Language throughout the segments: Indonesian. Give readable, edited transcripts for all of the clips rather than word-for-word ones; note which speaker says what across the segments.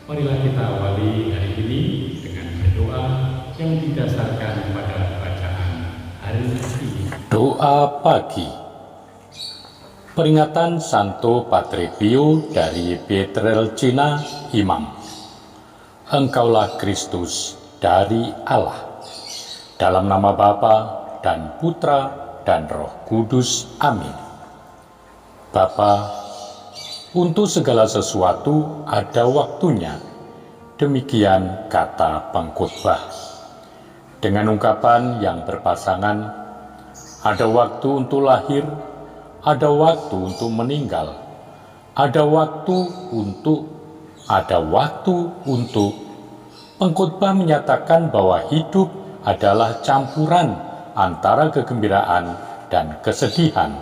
Speaker 1: Marilah kita awali hari ini dengan berdoa yang didasarkan pada bacaan hari ini.
Speaker 2: Doa pagi. Peringatan Santo Padre Pio dari Pietrelcina, Imam. Engkaulah Kristus dari Allah. Dalam nama Bapa dan Putra dan Roh Kudus. Amin. Bapa, untuk segala sesuatu ada waktunya. Demikian kata pengkhotbah. Dengan ungkapan yang berpasangan, ada waktu untuk lahir, ada waktu untuk meninggal, ada waktu untuk. Pengkhotbah menyatakan bahwa hidup adalah campuran antara kegembiraan dan kesedihan.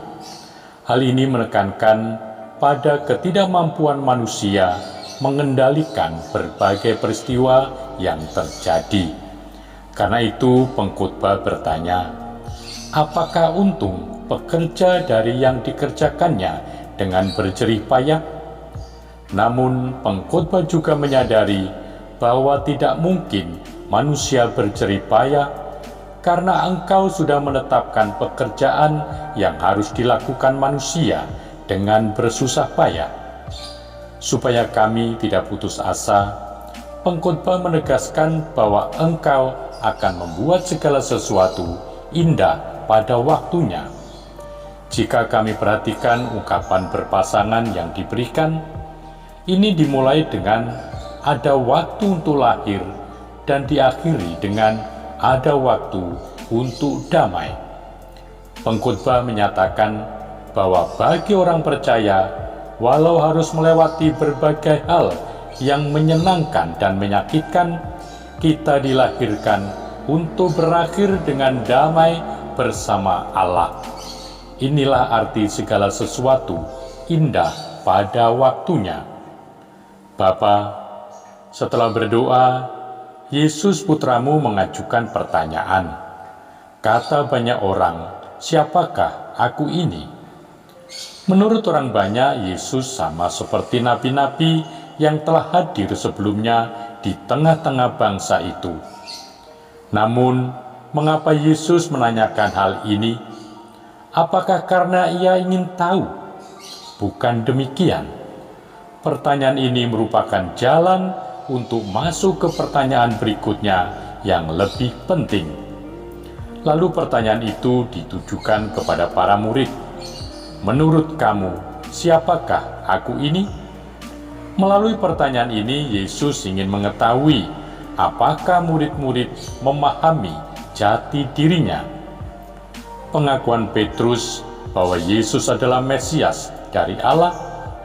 Speaker 2: Hal ini menekankan pada ketidakmampuan manusia mengendalikan berbagai peristiwa yang terjadi. Karena itu pengkhotbah bertanya, apakah untung pekerja dari yang dikerjakannya dengan berjerih payah? Namun pengkhotbah juga menyadari bahwa tidak mungkin manusia berjerih payah karena engkau sudah menetapkan pekerjaan yang harus dilakukan manusia dengan bersusah payah. Supaya kami tidak putus asa, pengkhotbah menegaskan bahwa engkau akan membuat segala sesuatu indah pada waktunya. Jika kami perhatikan ungkapan berpasangan yang diberikan, ini dimulai dengan ada waktu untuk lahir dan diakhiri dengan ada waktu untuk damai. Pengkhotbah menyatakan bahwa bagi orang percaya, walau harus melewati berbagai hal yang menyenangkan dan menyakitkan, kita dilahirkan untuk berakhir dengan damai bersama Allah. Inilah arti segala sesuatu indah pada waktunya. Bapa, setelah berdoa, Yesus putramu mengajukan pertanyaan. Kata banyak orang, siapakah aku ini? Menurut orang banyak, Yesus sama seperti nabi-nabi yang telah hadir sebelumnya di tengah-tengah bangsa itu. Namun, mengapa Yesus menanyakan hal ini? Apakah karena ia ingin tahu? Bukan demikian. Pertanyaan ini merupakan jalan untuk masuk ke pertanyaan berikutnya yang lebih penting. Lalu pertanyaan itu ditujukan kepada para murid. Menurut kamu, siapakah aku ini? Melalui pertanyaan ini, Yesus ingin mengetahui apakah murid-murid memahami jati dirinya. Pengakuan Petrus bahwa Yesus adalah Mesias dari Allah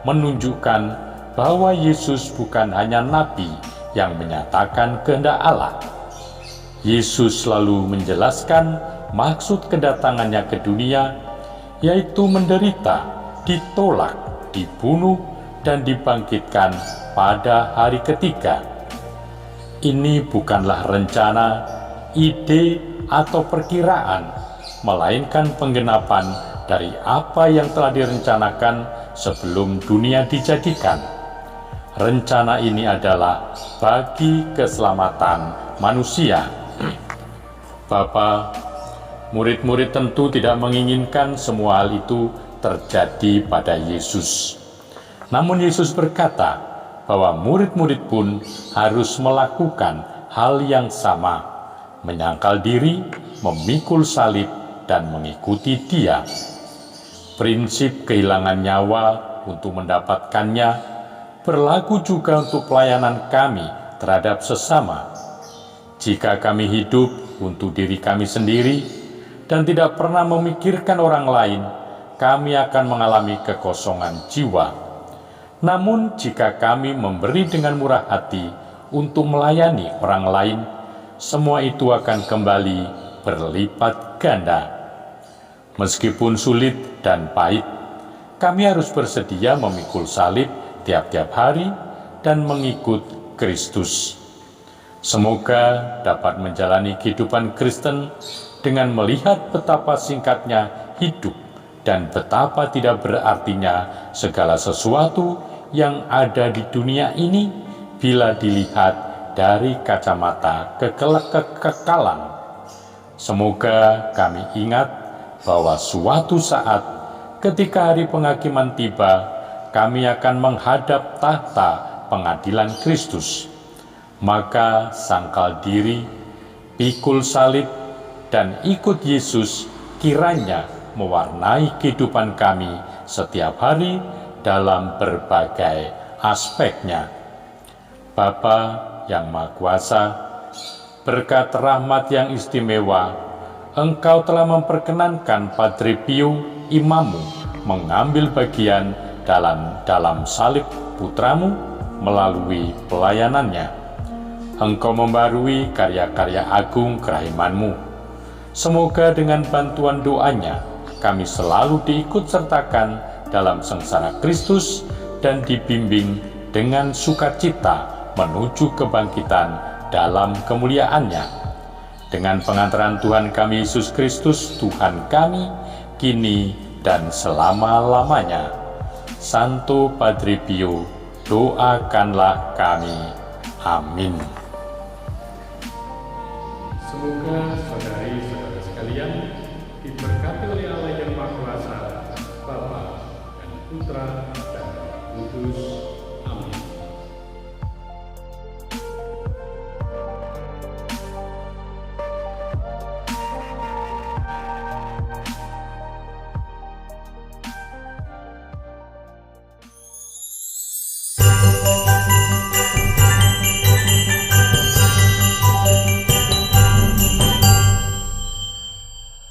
Speaker 2: menunjukkan bahwa Yesus bukan hanya nabi yang menyatakan kehendak Allah. Yesus selalu menjelaskan maksud kedatangannya ke dunia, yaitu menderita, ditolak, dibunuh, dan dibangkitkan pada hari ketiga. Ini bukanlah rencana, ide, atau perkiraan, melainkan penggenapan dari apa yang telah direncanakan sebelum dunia dijadikan. Rencana ini adalah bagi keselamatan manusia. Bapa, murid-murid tentu tidak menginginkan semua hal itu terjadi pada Yesus. Namun Yesus berkata bahwa murid-murid pun harus melakukan hal yang sama, menyangkal diri, memikul salib, dan mengikuti Dia. Prinsip kehilangan nyawa untuk mendapatkannya berlaku juga untuk pelayanan kami terhadap sesama. Jika kami hidup untuk diri kami sendiri dan tidak pernah memikirkan orang lain, kami akan mengalami kekosongan jiwa. Namun jika kami memberi dengan murah hati untuk melayani orang lain, semua itu akan kembali berlipat ganda. Meskipun sulit dan pahit, kami harus bersedia memikul salib tiap-tiap hari dan mengikut Kristus. Semoga dapat menjalani kehidupan Kristen dengan melihat betapa singkatnya hidup dan betapa tidak berartinya segala sesuatu yang ada di dunia ini bila dilihat dari kacamata kekekalan. Semoga kami ingat bahwa suatu saat ketika hari penghakiman tiba, kami akan menghadap tahta pengadilan Kristus. Maka sangkal diri, pikul salib, dan ikut Yesus kiranya mewarnai kehidupan kami setiap hari dalam berbagai aspeknya. Bapa yang Maha Kuasa, berkat rahmat yang istimewa, Engkau telah memperkenankan Padre Pio, imammu, mengambil bagian dalam salib putramu melalui pelayanannya. Engkau membarui karya-karya agung kerahimanmu. Semoga dengan bantuan doanya, kami selalu diikut sertakan dalam sengsara Kristus dan dibimbing dengan sukacita menuju kebangkitan dalam kemuliaannya. Dengan pengantaran Tuhan kami Yesus Kristus, Tuhan kami, kini dan selama-lamanya. Santo Padre Pio, doakanlah kami. Amin.
Speaker 1: Semoga saudari-saudara sekalian diberkati oleh Allah yang Maha Kuasa, Bapa dan Putra dan Roh Kudus.